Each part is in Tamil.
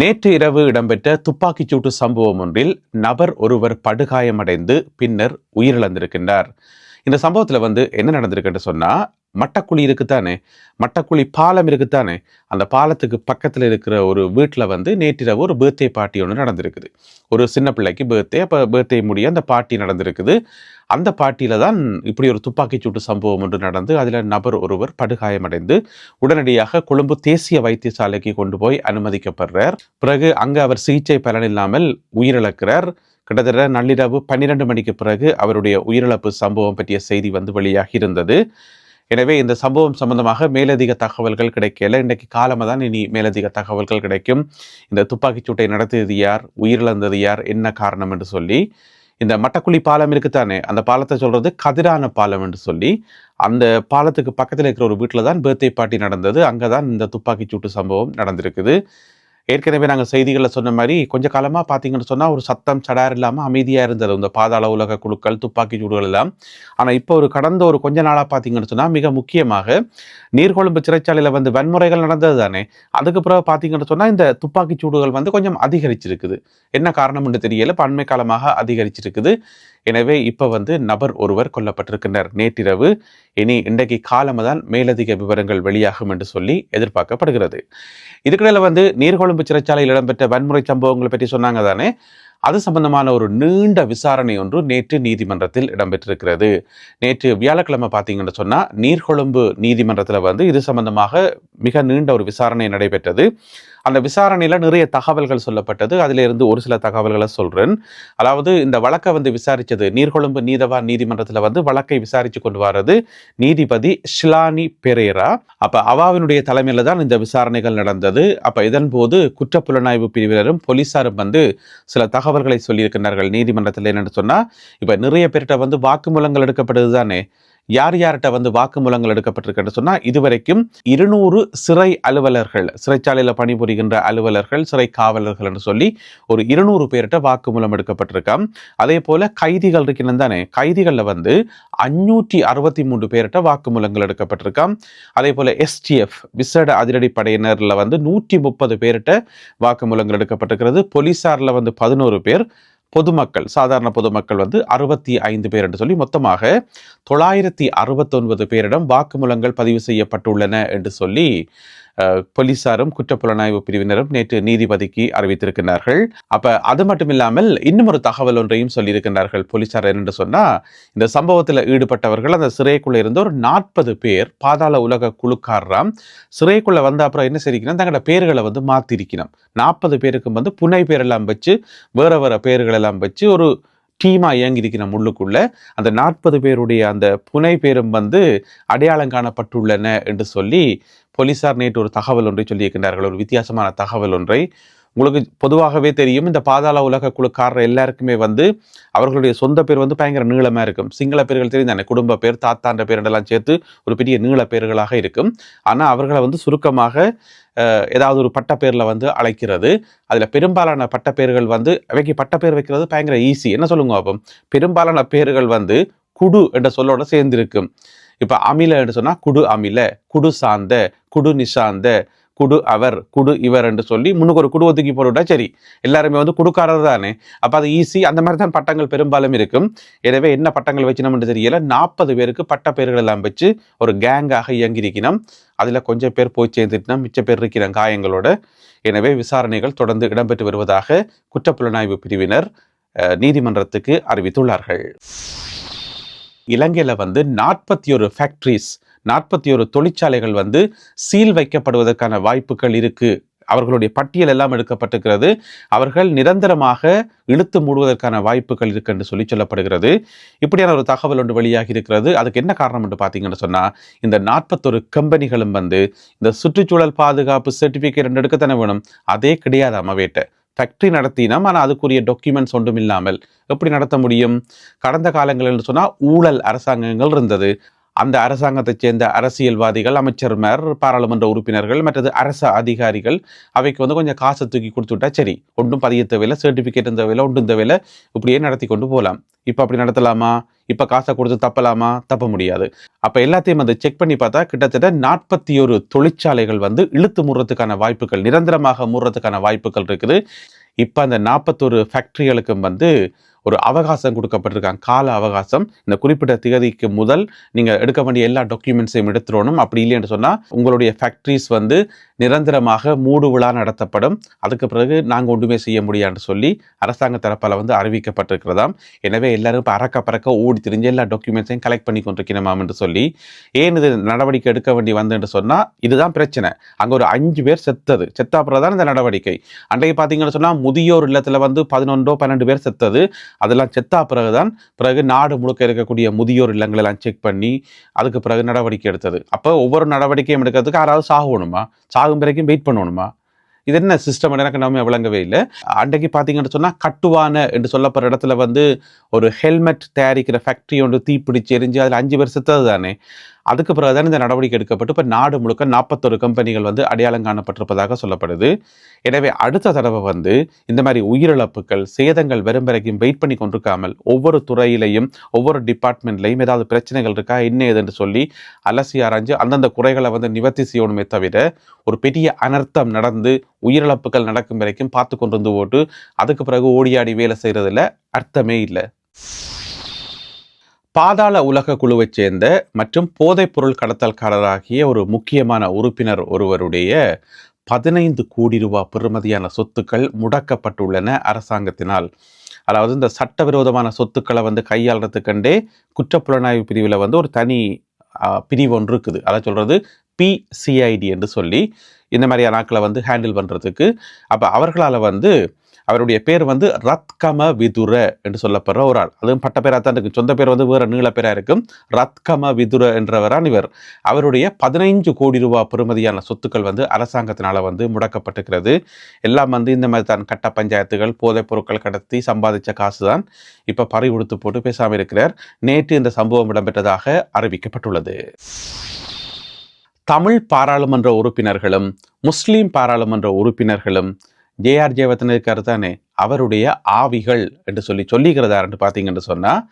நேற்று இரவு இடம்பெற்ற துப்பாக்கிச்சூட்டு சம்பவம் ஒன்றில் நபர் ஒருவர் படுகாயமடைந்து பின்னர் உயிரிழந்திருக்கின்றார். இந்த சம்பவத்தில் என்ன நடந்திருக்குன்னு சொன்னா, மட்டக்குழி இருக்குத்தானே, மட்டக்குழி பாலம் இருக்குத்தானே, அந்த பாலத்துக்கு பக்கத்தில் இருக்கிற ஒரு வீட்டில் நேற்றிரவு ஒரு பர்த்டே பார்ட்டி ஒன்று நடந்திருக்குது. ஒரு சின்ன பிள்ளைக்கு பர்த்டே. அப்போ பர்த்டே முடிய அந்த பார்ட்டி நடந்திருக்குது. அந்த பார்ட்டியில தான் இப்படி ஒரு துப்பாக்கிச்சூட்டு சம்பவம் ஒன்று நடந்து அதில் நபர் ஒருவர் படுகாயமடைந்து உடனடியாக கொழும்பு தேசிய வைத்தியசாலைக்கு கொண்டு போய் அனுமதிக்கப்படுறார். பிறகு அங்கு அவர் சிகிச்சை பலனில்லாமல் உயிரிழக்கிறார். கிட்டத்தட்ட நள்ளிரவு 12 மணிக்கு பிறகு அவருடைய உயிரிழப்பு சம்பவம் பற்றிய செய்தி வெளியாகி இருந்தது. எனவே இந்த சம்பவம் சம்பந்தமாக மேலதிக தகவல்கள் கிடைக்கல. இன்றைக்கு காலமாக தான் இனி மேலதிக தகவல்கள் கிடைக்கும். இந்த துப்பாக்கிச்சூட்டை நடத்தியது யார், உயிரிழந்தது யார், என்ன காரணம் என்று சொல்லி. இந்த மட்டக்குழி பாலம் இருக்குத்தானே, அந்த பாலத்தை சொல்றது கதிரான பாலம் என்று சொல்லி, அந்த பாலத்துக்கு பக்கத்தில் இருக்கிற ஒரு வீட்டில் தான் பர்த்டே பார்ட்டி நடந்தது. அங்கே தான் இந்த துப்பாக்கிச்சூட்டு சம்பவம் நடந்திருக்குது. ஏற்கனவே நாங்கள் செய்திகளில் சொன்ன மாதிரி கொஞ்ச காலமாக பார்த்தீங்கன்னு சொன்னால் ஒரு சத்தம் சடார் இல்லாமல் அமைதியாக இருந்தது இந்த பாதாள உலக குழுக்கள், துப்பாக்கி சூடுகள் எல்லாம். ஆனால் இப்போ கடந்த கொஞ்ச நாளாக பார்த்தீங்கன்னு சொன்னால் மிக முக்கியமாக நீர்கொழும்பு சிறைச்சாலையில் வன்முறைகள் நடந்தது தானே, அதுக்கு பிறகு பார்த்தீங்கன்னு சொன்னால் இந்த துப்பாக்கி சூடுகள் கொஞ்சம் அதிகரிச்சிருக்குது. என்ன காரணம்னு தெரியல, இப்போ அண்மை காலமாக அதிகரிச்சிருக்குது. எனவே இப்போ நபர் ஒருவர் கொல்லப்பட்டிருக்கின்றார் நேற்றிரவு. இனி இன்றைக்கு காலமாக தான் மேலதிக விவரங்கள் வெளியாகும் என்று சொல்லி எதிர்பார்க்கப்படுகிறது. இதுக்கிடையில் நீர்கொழும்பு சிறைச்சாலையில் இடம்பெற்ற வன்முறை சம்பவங்களை பற்றி சொன்னாங்க தானே, அது சம்பந்தமான ஒரு நீண்ட விசாரணை ஒன்று நேற்று நீதிமன்றத்தில் இடம்பெற்றிருக்கிறது. நேற்று வியாழக்கிழமை பார்த்தீங்கன்னு சொன்னால் நீர்கொழும்பு நீதிமன்றத்தில் இது சம்பந்தமாக மிக நீண்ட ஒரு விசாரணை நடைபெற்றது. அந்த விசாரணையில் நிறைய தகவல்கள் சொல்லப்பட்டது. அதிலிருந்து ஒரு சில தகவல்களை சொல்கிறேன். அதாவது இந்த வழக்கை விசாரித்தது நீர்கொழும்பு நீதவான் நீதிமன்றத்தில் வழக்கை விசாரித்து கொண்டு வர்றது நீதிபதி ஷிலானி பெரேரா. அப்போ அவாவினுடைய தலைமையில் தான் இந்த விசாரணைகள் நடந்தது. அப்போ இதன் போது குற்றப்புலனாய்வு பிரிவினரும் போலீஸாரும் சில தகவல்களை சொல்லியிருக்கிறார்கள் நீதிமன்றத்தில். என்னென்னு சொன்னால், இப்போ நிறைய பேர்கிட்ட வாக்குமூலங்கள் எடுக்கப்படுது தானே, யார் யார்கிட்ட வாக்குமூலங்கள் எடுக்கப்பட்டிருக்குன்னு சொன்னால், இதுவரைக்கும் 200 சிறை அலுவலர்கள், சிறைச்சாலையில் பணிபுரிகின்ற அலுவலர்கள், சிறை காவலர்கள் என்று சொல்லி ஒரு 200 பேர்கிட்ட வாக்குமூலம் எடுக்கப்பட்டிருக்காம். அதே போல கைதிகள் இருக்கணும் தானே, கைதிகளில் 563 பேர்கிட்ட வாக்குமூலங்கள் எடுக்கப்பட்டிருக்காம். அதே போல STF விசேட அதிரடி படையினரில் 130 பேர்கிட்ட வாக்குமூலங்கள் எடுக்கப்பட்டிருக்கிறது. போலீஸாரில் 11 பேர், பொதுமக்கள், சாதாரண பொதுமக்கள் 65 பேர் என்று சொல்லி மொத்தமாக 969 பேரிடம் வாக்குமூலங்கள் பதிவு செய்யப்பட்டுள்ளன என்று சொல்லி போலீசாரும் குற்றப்புலனாய்வு பிரிவினரும் நேற்று நீதிபதிக்கு அறிவித்திருக்கிறார்கள். அப்ப அது மட்டும் இல்லாமல் இன்னும் ஒரு தகவல் ஒன்றையும் சொல்லியிருக்கிறார்கள் போலீசார். என்று சொன்னா, இந்த சம்பவத்தில் ஈடுபட்டவர்கள் அந்த சிறைக்குள்ள இருந்த ஒரு 40 பேர் பாதாள உலக குழுக்காரராம். சிறைக்குள்ள அப்புறம் என்ன செய்யணும், தங்களோட பேர்களை மாத்திருக்கணும். 40 பேருக்கும் புனை பேரெல்லாம் வச்சு, வேற வேற பேர்கள் எல்லாம் வச்சு ஒரு டீமா இயங்கியிருக்கணும் உள்ளுக்குள்ள. அந்த 40 பேருடைய அந்த புனை பேரும் அடையாளம் காணப்பட்டுள்ளன என்று சொல்லி போலீசார் நேற்று ஒரு தகவல் ஒன்றை சொல்லியிருக்கிறார்கள். ஒரு வித்தியாசமான தகவல் ஒன்றை. உங்களுக்கு பொதுவாகவே தெரியும், இந்த பாதாள உலக குழுக்காரர் எல்லாருக்குமே அவர்களுடைய சொந்த பேர் பயங்கர நீளமாக இருக்கும். சிங்கள பேர்கள் தெரியும் தானே, குடும்ப பேர், தாத்தான்ற பேரெல்லாம் சேர்த்து ஒரு பெரிய நீள பேர்களாக இருக்கும். ஆனால் அவர்களை சுருக்கமாக ஏதாவது ஒரு பட்ட பேரில் அழைக்கிறது. அதில் பெரும்பாலான பட்ட பேர்கள் அவைக்கு பட்ட பேர் வைக்கிறது பயங்கர ஈஸி. என்ன சொல்லுங்க, அப்போ பெரும்பாலான பேர்கள் குடு என்ற சொல்லோட சேர்ந்திருக்கும். இப்போ அமில என்று சொன்னால் குடு அமில, குடு சாந்த, குடு நிஷாந்த, குடு அவர், குடு இவர் என்று சொல்லி முன்னுக்கு ஒரு குடுவை தூக்கி போட்டுவிட்டா சரி, எல்லாருமே குடுக்காரர் தானே. அப்போ அது ஈஸி. அந்த மாதிரி தான் பட்டங்கள் பெரும்பாலும் இருக்கும். எனவே என்ன பட்டங்கள் வச்சுனோம்னு தெரியல, 40 பேருக்கு பட்ட பேர்கள் எல்லாம் வச்சு ஒரு கேங்காக இயங்கியிருக்கணும். அதில் கொஞ்சம் பேர் போய் சேர்ந்துட்டுனா மிச்ச பேர் இருக்கிறாங்க காயங்களோட. எனவே விசாரணைகள் தொடர்ந்து இடம்பெற்று வருவதாக குற்றப்புலனாய்வு பிரிவினர் நீதிமன்றத்துக்கு அறிவித்துள்ளார்கள். இலங்கையில் 41 ஃபேக்ட்ரிஸ், 41 தொழிற்சாலைகள் சீல் வைக்கப்படுவதற்கான வாய்ப்புகள் இருக்கு. அவர்களுடைய பட்டியல் எல்லாம் எடுக்கப்பட்டிருக்கிறது. அவர்கள் நிரந்தரமாக இழுத்து மூடுவதற்கான வாய்ப்புகள் இருக்கு என்று சொல்லப்படுகிறது. இப்படியான ஒரு தகவல் ஒன்று வெளியாகி இருக்கிறது. அதுக்கு என்ன காரணம் என்று பார்த்தீங்கன்னு சொன்னா, இந்த 41 கம்பெனிகளும் இந்த சுற்றுச்சூழல் பாதுகாப்பு சர்டிபிகேட் எடுக்கத்தானே வேணும். அதே கிடையாது அமவேட்ட. ஃபேக்ட்ரி நடத்தினோம், ஆனால் அதுக்குரிய டாக்குமெண்ட்ஸ் ஒன்றும் இல்லாமல் எப்படி நடத்த முடியும்? கடந்த காலங்கள் சொன்னால் ஊழல் அரசாங்கங்கள் இருந்தது. அந்த அரசாங்கத்தைச் சேர்ந்த அரசியல்வாதிகள், அமைச்சர்மார், பாராளுமன்ற உறுப்பினர்கள், மற்றது அரசு அதிகாரிகள் அவைக்கு கொஞ்சம் காசை தூக்கி கொடுத்துட்டா சரி, ஒன்றும் பதிய தேவையில்லை, சர்டிஃபிகேட் தேவையில்லை, ஒன்றும் தேவையில்லை, இப்படியே நடத்தி கொண்டு போகலாம். இப்போ அப்படி நடத்தலாமா? இப்போ காசை கொடுத்து தப்பலாமா? தப்ப முடியாது. அப்போ எல்லாத்தையும் வந்து செக் பண்ணி பார்த்தா கிட்டத்தட்ட 41 தொழிற்சாலைகள் வந்து இழுத்து மூடுறதுக்கான வாய்ப்புகள், நிரந்தரமாக மூடுறதுக்கான வாய்ப்புகள் இருக்குது. இப்போ அந்த 41 ஃபேக்டரிகளுக்கும் வந்து ஒரு அவகாசம் கொடுக்கப்பட்டிருக்காங்க, கால அவகாசம். இந்த குறிப்பிட்ட திகதிக்கு முதல் நீங்கள் எடுக்க வேண்டிய எல்லா டாக்குமெண்ட்ஸையும் எடுத்துடணும். அப்படி இல்லைன்னு சொன்னால் உங்களுடைய ஃபேக்ட்ரிஸ் வந்து நிரந்தரமாக மூடு விழா நடத்தப்படும். அதுக்கு பிறகு நாங்கள் ஒன்றுமே செய்ய முடியாதுன்னு சொல்லி அரசாங்க தரப்பால் வந்து அறிவிக்கப்பட்டிருக்கிறதாம். எனவே எல்லாரும் இப்போ அறக்க பறக்க ஓடி திரிஞ்சு எல்லா டாக்குமெண்ட்ஸையும் கலெக்ட் பண்ணி கொண்டிருக்கணுமாம் என்று சொல்லி, ஏன் இது நடவடிக்கை எடுக்க வேண்டி வந்துன்னு சொன்னால் இதுதான் பிரச்சனை. அங்கே ஒரு 5 பேர் செத்தா பிறகு தான் இந்த நடவடிக்கை. அன்றைக்கு பார்த்தீங்கன்னு சொன்னால் முதியோர் இல்லத்தில் வந்து 11 12 பேர் செத்தது. அதெல்லாம் செத்தா பிறகு நாடு முழுக்க இருக்கக்கூடிய முதியோர் இல்லங்களெல்லாம் செக் பண்ணி அதுக்கு பிறகு நடவடிக்கை எடுத்தது. அப்போ ஒவ்வொரு நடவடிக்கையும் எடுக்கிறதுக்கு யாராவது சாகணுமா? சாகும் வரைக்கும் வெயிட் பண்ணணுமா? இது என்ன சிஸ்டம் எனக்கு நம்ம விளங்கவே இல்லை. அன்றைக்கு பார்த்தீங்கன்னு சொன்னால் கட்டுவான என்று சொல்லப்படுற இடத்துல வந்து ஒரு ஹெல்மெட் தயாரிக்கிற ஃபேக்ட்ரி ஒன்று தீப்பிடிச்சு எரிஞ்சு அதில் 5 பேர் செத்தது தானே. அதுக்கு பிறகு தான் இந்த நடவடிக்கை எடுக்கப்பட்டு இப்போ நாடு முழுக்க 41 கம்பெனிகள் வந்து அடையாளம் காணப்பட்டிருப்பதாக சொல்லப்படுது. எனவே அடுத்த தடவை வந்து இந்த மாதிரி உயிரிழப்புகள், சேதங்கள் வரும் வரைக்கும் வெயிட் பண்ணி கொண்டிருக்காமல் ஒவ்வொரு துறையிலையும் ஒவ்வொரு டிபார்ட்மெண்ட்லையும் ஏதாவது பிரச்சனைகள் இருக்கா என்ன ஏதுன்னு சொல்லி அலசி ஆராய்ஞ்சு அந்தந்த குறைகளை வந்து நிவர்த்தி செய்யணுமே தவிர ஒரு பெரிய அனர்த்தம் நடந்து உயிரிழப்புகள் நடக்கும் வரைக்கும் பார்த்து கொண்டு போட்டு அதுக்கு பிறகு ஓடியாடி வேலை செய்யறதுல அர்த்தமே இல்லை. பாதாள உலக குழுவைச் சேர்ந்த மற்றும் போதைப்பொருள் கடத்தல்காரராகிய ஒரு முக்கியமான உறுப்பினர் ஒருவருடைய 15 கோடி ரூபாய் பெறுமதியான சொத்துக்கள் முடக்கப்பட்டுள்ளன அரசாங்கத்தினால். அதாவது இந்த சட்டவிரோதமான சொத்துக்களை வந்து கையாளுறதுக்கண்டே குற்றப்புலனாய்வு பிரிவில் வந்து ஒரு தனி பிரிவு ஒன்று இருக்குது. அதை சொல்கிறது PCID என்று சொல்லி இந்த மாதிரியான ஆட்களை வந்து ஹேண்டில் பண்ணுறதுக்கு. அப்போ அவர்களால் வந்து அவருடைய பேர் வந்து ரத்கம விதுர என்று சொல்லப்படுற ஒரு ஆள். அதுவும் பட்ட பேராக தான் இருக்கு, சொந்த பேர் வந்து வேறு நீள பேராக இருக்கும். ரத்கம விதுர என்றவரான் இவர். அவருடைய 15 கோடி ரூபாய் பெறுமதியான சொத்துக்கள் வந்து அரசாங்கத்தினால வந்து முடக்கப்பட்டிருக்கிறது. எல்லாம் வந்து இந்த மாதிரி தான் கட்ட பஞ்சாயத்துகள், போதைப் பொருட்கள் கடத்தி சம்பாதிச்ச காசு தான். இப்போ பறி உடுத்து போட்டு பேசாமல் இருக்கிறார். நேற்று இந்த சம்பவம் இடம்பெற்றதாக அறிவிக்கப்பட்டுள்ளது. தமிழ் பாராளுமன்ற உறுப்பினர்களும் முஸ்லீம் பாராளுமன்ற உறுப்பினர்களும் ஜேஆர் ஜெயவர்தன இருக்காரு தானே, அவருடைய ஆவிகள் என்று சொல்லிக்கிறதாருன்னு பார்த்தீங்கன்னு சொன்னால்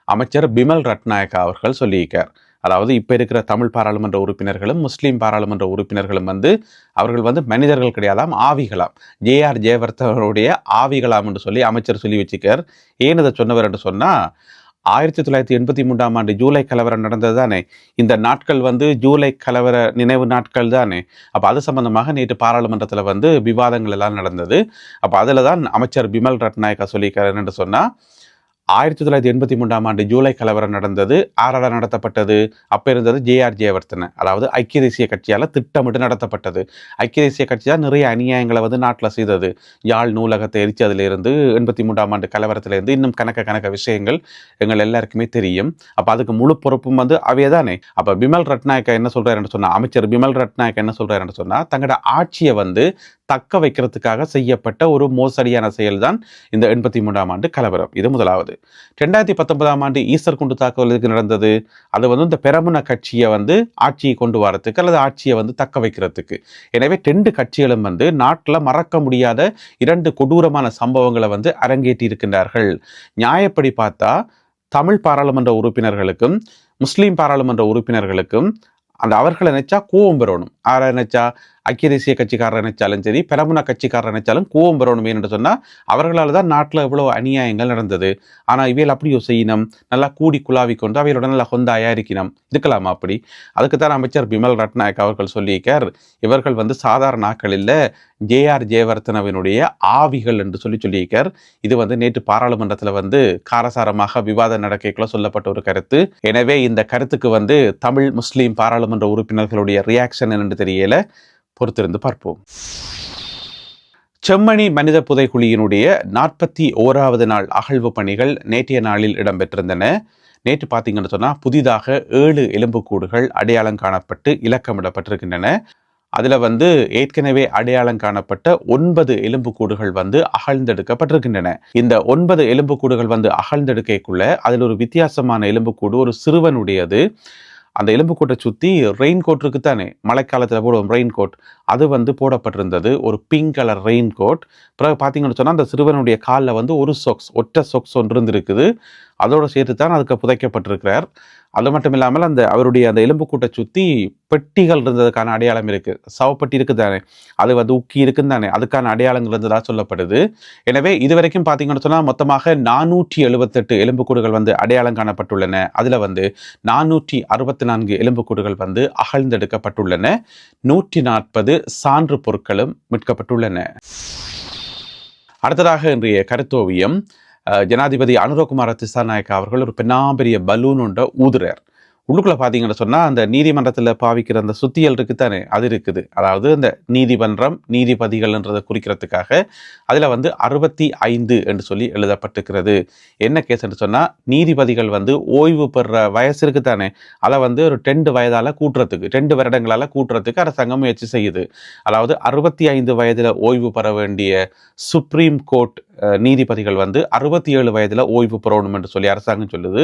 அமைச்சர் பிமல் ரட்நாயக்கா அவர்கள் சொல்லியிருக்கார். அதாவது இப்போ இருக்கிற தமிழ் பாராளுமன்ற உறுப்பினர்களும் முஸ்லீம் பாராளுமன்ற உறுப்பினர்களும் வந்து அவர்கள் வந்து மனிதர்கள் கிடையாதாம், ஆவிகளாம். ஜேஆர் ஜெயவர்தனுடைய ஆவிகளாம் என்று சொல்லி அமைச்சர் சொல்லி வச்சுக்கார். ஏன் இதை சொன்னவர் என்று சொன்னால் 1983ஆம் ஆண்டு ஜூலை கலவரம் நடந்தது தானே. இந்த நாட்கள் வந்து ஜூலை கலவர நினைவு நாட்கள் தானே. அப்போ அது சம்பந்தமாக நேற்று பாராளுமன்றத்தில் வந்து விவாதங்கள் எல்லாம் நடந்தது. அப்போ அதில் தான் அமைச்சர் பிமல் ரட்நாயக்கா சொல்லியிருக்காரு என்று சொன்னால் 1983ஆம் ஆண்டு ஜூலை கலவரம் நடந்தது. ஆராட நடத்தப்பட்டது? அப்போ இருந்தது ஜேஆர் ஜெயவர்தன, அதாவது ஐக்கிய தேசிய கட்சியால் திட்டமிட்டு நடத்தப்பட்டது. ஐக்கிய தேசிய கட்சி தான் நிறைய அநியாயங்களை வந்து நாட்டில் செய்தது. யாழ் நூலகத்தை எரிச்சதிலிருந்து 83ஆம் ஆண்டு கலவரத்திலிருந்து இன்னும் கணக்க விஷயங்கள் எங்கள் எல்லாருக்குமே தெரியும். அப்போ அதுக்கு முழு பொறுப்பும் வந்து அவையே தானே. அப்போ பிமல் ரட்நாயக்கா என்ன சொல்கிறாருன்னு சொன்னால், அமைச்சர் பிமல் ரட்நாயக்கா என்ன சொல்கிறாருன்னு சொன்னால், தங்களோட ஆட்சியை வந்து தக்க வைக்கிறதுக்காக செய்யப்பட்ட ஒரு மோசடியான செயல்தான் இந்த 83ஆம் ஆண்டு கலவரம். இது முதலாவது. 2019ஆம் ஆண்டு ஈஸ்டர் குண்டு தாக்குதலுக்கு நடந்தது. அது வந்து இந்த பெரமுன கட்சியை வந்து ஆட்சியை கொண்டு வரத்துக்கு அல்லது ஆட்சியை வந்து தக்க வைக்கிறதுக்கு. எனவே 2 கட்சிகளும் வந்து நாட்டில் மறக்க முடியாத 2 கொடூரமான சம்பவங்களை வந்து அரங்கேற்றி இருக்கின்றார்கள். நியாயப்படி பார்த்தா தமிழ் பாராளுமன்ற உறுப்பினர்களுக்கும் முஸ்லீம் பாராளுமன்ற உறுப்பினர்களுக்கும் அந்த அவர்களை நினைச்சா கோவம் பெறணும். ஆரை நினைச்சா ஐக்கிய தேசிய கட்சிக்காரர் நினைச்சாலும் சரி, பெரமுன கட்சிக்காரர் நினைச்சாலும் கோவம் பெறணும். என்று சொன்னால் அவர்களால் தான் நாட்டில் இவ்வளோ அநியாயங்கள் நடந்தது. ஆனால் இவையில் அப்படியோ செய்யணும், நல்லா கூடி குழாவி கொண்டு அவையோட நல்லா கொந்தாயா இருக்கணும், இருக்கலாமா அப்படி? அதுக்கு தான் அமைச்சர் பிமல் ரட்நாயக் அவர்கள் சொல்லியிருக்கார், இவர்கள் வந்து சாதாரண ஆட்கள் இல்லை, ஜேஆர் ஜெயவர்தனவினுடைய ஆவிகள் என்று சொல்லியிருக்கார். இது வந்து நேற்று பாராளுமன்றத்தில் வந்து காரசாரமாக விவாத நடக்கைக்குள்ள சொல்லப்பட்ட ஒரு கருத்து. எனவே இந்த கருத்துக்கு வந்து தமிழ் முஸ்லீம் பாராளுமன்ற உறுப்பினர்களுடைய ரியாக்ஷன் என்று தெரியல, பொறுத்திருந்து பார்ப்போம். செம்மணி மனித புதைக்குழியினுடைய 41வது நாள் அகழ்வு பணிகள் நேற்றைய நாளில் இடம்பெற்றிருந்தன. நேற்று பார்த்தீங்கன்னு சொன்னால் புதிதாக 7 எலும்புக்கூடுகள் அடையாளம் காணப்பட்டு இலக்கமிடப்பட்டிருக்கின்றன. அதில் வந்து ஏற்கனவே அடையாளம் காணப்பட்ட 9 எலும்புக்கூடுகள் வந்து அகழ்ந்தெடுக்கப்பட்டிருக்கின்றன. இந்த 9 எலும்புக்கூடுகள் வந்து அகழ்ந்தெடுக்கைக்குள்ள அதில் ஒரு வித்தியாசமான எலும்புக்கூடு ஒரு சிறுவனுடையது. அந்த எலும்புக்கூட்டை சுற்றி ரெயின் கோட் இருக்குத்தானே, மழைக்காலத்தில் போடுவோம் ரெயின் கோட், அது வந்து போடப்பட்டிருந்தது. ஒரு பிங்க் கலர் ரெயின் கோட். பிறகு பார்த்தீங்கன்னு சொன்னால் அந்த சிறுவனுடைய காலில் வந்து ஒரு சொக்ஸ், ஒற்றை சொக்ஸ் ஒன்று இருந்திருக்குது. அதோடு சேர்த்து தான் அதுக்கு புதைக்கப்பட்டிருக்கிறார். அது மட்டும் இல்லாமல் அவருடைய அந்த எலும்புக்கூட்டை சுற்றி பெட்டிகள் இருந்ததுக்கான அடையாளம் இருக்குது. சவப்பெட்டி இருக்குது தானே, அது வந்து உக்கி இருக்குன்னு தானே, அதுக்கான அடையாளங்கள் இருந்ததாக சொல்லப்படுது. எனவே இதுவரைக்கும் பார்த்தீங்கன்னு சொன்னால் மொத்தமாக 478 எலும்புக்கூடுகள் வந்து அடையாளம் காணப்பட்டுள்ளன. அதில் வந்து 464 எலும்புக்கூடுகள் வந்து அகழ்ந்தெடுக்கப்பட்டுள்ளன. 140 சான்று பொருட்களும் மீட்கப்பட்டுள்ளன. அடுத்ததாக இன்றைய கருத்தோவியம், ஜனாதிபதி அனுரகுமார திசாநாயக்கா அவர்கள் ஒரு பெரிய பலூன் ஒன்றை ஊதுறார். உள்ளுக்குள்ள பார்த்தீங்கன்னு சொன்னால் அந்த நீதிமன்றத்தில் பாவிக்கிற அந்த சுத்தியல் இருக்குத்தானே, அது இருக்குது. அதாவது அந்த நீதிமன்றம் நீதிபதிகள்ன்றதை குறிக்கிறதுக்காக அதில் வந்து 65 என்று சொல்லி எழுதப்பட்டிருக்கிறது. என்ன கேஸ் என்று சொன்னால், நீதிபதிகள் வந்து ஓய்வு பெற வயசு இருக்குத்தானே, அதை வந்து ஒரு 2 வயதால் கூட்டுறதுக்கு, 2 வருடங்களால் கூட்டுறதுக்கு அரசாங்கம் முயற்சி செய்யுது. அதாவது 65 வயதில் ஓய்வு பெற வேண்டிய சுப்ரீம் கோர்ட் நீதிபதிகள் வந்து 67 வயதில் ஓய்வு பெறணும் என்று சொல்லி அரசாங்கம் சொல்லுது.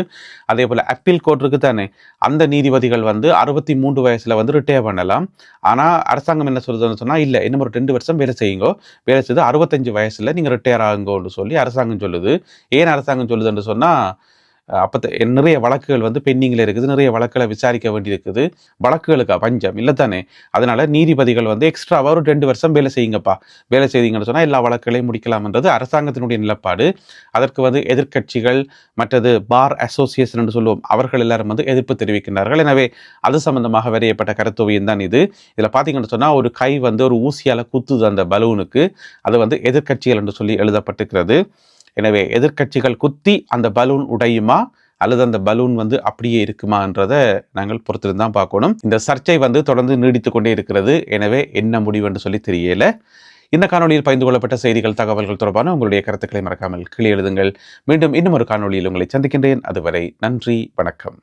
அதே போல் அப்பீல் கோர்ட் இருக்குத்தானே, அந்த நீதிபதிகள் வந்து 63 வயசுல வந்து ரிட்டையர் பண்ணலாம். ஆனால் அரசாங்கம் என்ன சொல்லுதுன்னு சொன்னால், இல்லை இன்னும் ஒரு 2 வருஷம் வேலை செய்யுங்கோ, வேலை செய்து 65 வயசுல நீங்கள் ரிட்டையர் ஆகுங்கன்னு சொல்லி அரசாங்கம் சொல்லுது. ஏன் அரசாங்கம் சொல்லுதுன்னு சொன்னால், அப்போ நிறைய வழக்குகள் வந்து பெண்டிங்கில் இருக்குது, நிறைய வழக்குகளை விசாரிக்க வேண்டியிருக்குது, வழக்குகளுக்கா பஞ்சம் இல்லை தானே. அதனால நீதிபதிகள் வந்து எக்ஸ்ட்ராவாக ஒரு 2 வருஷம் வேலை செய்யுங்கப்பா, வேலை செய்தீங்கன்னு சொன்னால் எல்லா வழக்குகளையும் முடிக்கலாம்ன்றது அரசாங்கத்தினுடைய நிலப்பாடு. அதற்கு வந்து எதிர்க்கட்சிகள், மற்றது பார் அசோசியேஷன் என்று சொல்லுவோம், அவர்கள் எல்லாரும் வந்து எதிர்ப்பு தெரிவிக்கின்றார்கள். எனவே அது சம்பந்தமாக வரையப்பட்ட கருத்தோவியம் தான் இது. இதில் பார்த்தீங்கன்னு சொன்னால் ஒரு கை வந்து ஒரு ஊசியால் குத்துது அந்த பலூனுக்கு, அது வந்து எதிர்க்கட்சிகள் என்று சொல்லி எழுதப்பட்டிருக்கிறது. எனவே எதிர்க்கட்சிகள் குத்தி அந்த பலூன் உடையுமா அல்லது அந்த பலூன் வந்து அப்படியே இருக்குமான்றதை நாங்கள் பொறுத்திருந்து தான் பார்க்கணும். இந்த சர்ச்சை வந்து தொடர்ந்து நீடித்து கொண்டே இருக்கிறது. எனவே என்ன முடிவு என்று சொல்லி தெரியல. இந்த காணொலியில் பகிர்ந்து கொள்ளப்பட்ட செய்திகள், தகவல்கள் தொடர்பான உங்களுடைய கருத்துக்களை மறக்காமல் கீழே எழுதுங்கள். மீண்டும் இன்னும் ஒரு காணொலியில் உங்களை சந்திக்கின்றேன். அதுவரை நன்றி, வணக்கம்.